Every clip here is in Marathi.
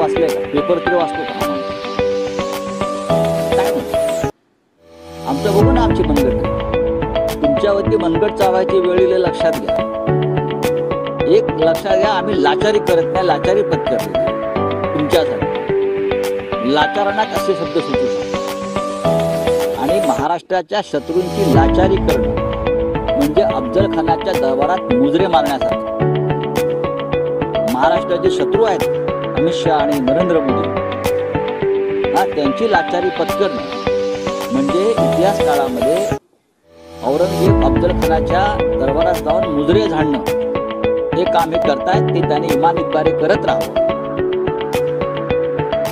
वाचले का? पेपर तरी वाचतो का? काय म्हणतो? आमचं बघू ना आमची मनगट. तुमच्यावरती मनगट चावायची वेळीला लक्षात घ्या. एक लक्षात घ्या, आम्ही लाचारी करत नाही, लाचारी पत्करली तुमच्यासाठी. लाचारांना असे शब्द सुचू शकतात. आणि महाराष्ट्राच्या शत्रूंची लाचारी करणं म्हणजे अफजल खानाच्या दरबारात मुजरे मारण्यासाठी. महाराष्ट्राचे शत्रू आहेत अमित शहा आणि नरेंद्र मोदी, त्यांची लाचारी पत्करणं म्हणजे इतिहास काळामध्ये औरंगजेब अफजल खानाच्या दरबारात जाऊन मुजरे झाडणं हे काम हे करतायत. ते त्याने इमानतबारी करत राहावं.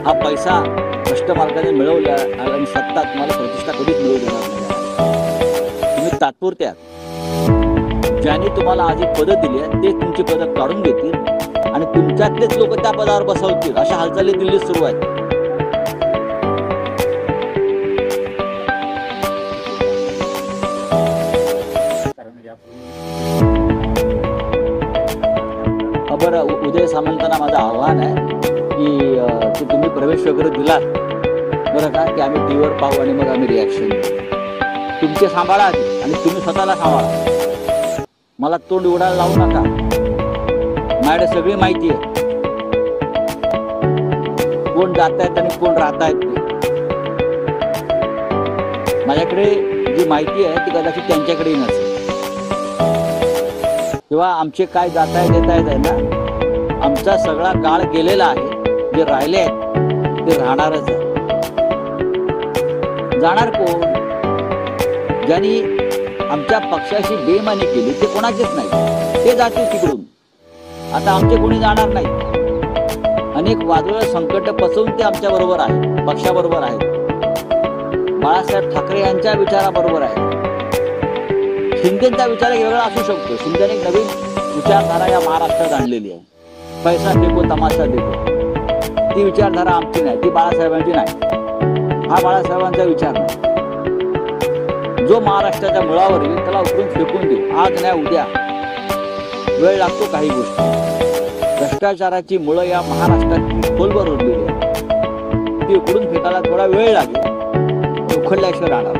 हा पैसा कष्ट मार्गाने मिळवला आणि सत्ता तुम्हाला प्रतिष्ठा कधीच मिळवू देणार नाही. तुम्ही तात्पुरत्या ज्यांनी तुम्हाला आधी पदं दिली आहेत ते तुमची पदं काढून घेतील आणि तुमच्यातलेच लोक त्या पदावर बसवतील. अशा हालचाली दिल्लीत सुरू आहेत. बरं, उदय सामंतांना माझं आव्हान आहे की तुम्ही प्रवेश वगैरे दिलात बरं का, की आम्ही टीव्हीवर पाहू आणि मग आम्ही रिॲक्शन देऊ. तुमचे सांभाळा आणि तुम्ही स्वतःला सांभाळा. मला तोंड उडायला लावू नका. माझ्याकडे सगळी माहिती आहे कोण जात आहेत आणि कोण राहत आहेत ते. माझ्याकडे जी माहिती आहे ती कदाचित त्यांच्याकडेही नसेल. किंवा आमचे काय जात आहेत येत आहेत ना, आमचा सगळा काळ गेलेला आहे. जे राहिले आहेत ते राहणारच आहे. जाणार कोण? ज्यांनी आमच्या पक्षाशी बेईमानी केली ते कोणाचेच नाही, ते जातील तिकडून. आता आमचे कोणी जाणार नाही. अनेक वादळ संकट पचवून ते आमच्या बरोबर आहे, पक्षाबरोबर आहेत. बाळासाहेब ठाकरे यांच्या विचाराबरोबर आहे. शिंदेचा विचार एक वेगळा असू शकतो. शिंदेने एक नवीन विचारधारा या महाराष्ट्रात आणलेली आहे. पैसा देखो तमाशा देखो. ती विचारधारा आमची नाही, ती बाळासाहेबांची नाही. हा बाळासाहेबांचा विचार नाही. जो महाराष्ट्राच्या मुळावर येईल त्याला उकरून फेकून देऊ. आज नाही उद्या. वेळ लागतो काही गोष्टी. भ्रष्टाचाराची मुळं या महाराष्ट्रात खोलवर रुजलेली आहे. ती उकडून फेकायला थोडा वेळ लागेल. उखडल्याशिवाय राहणार.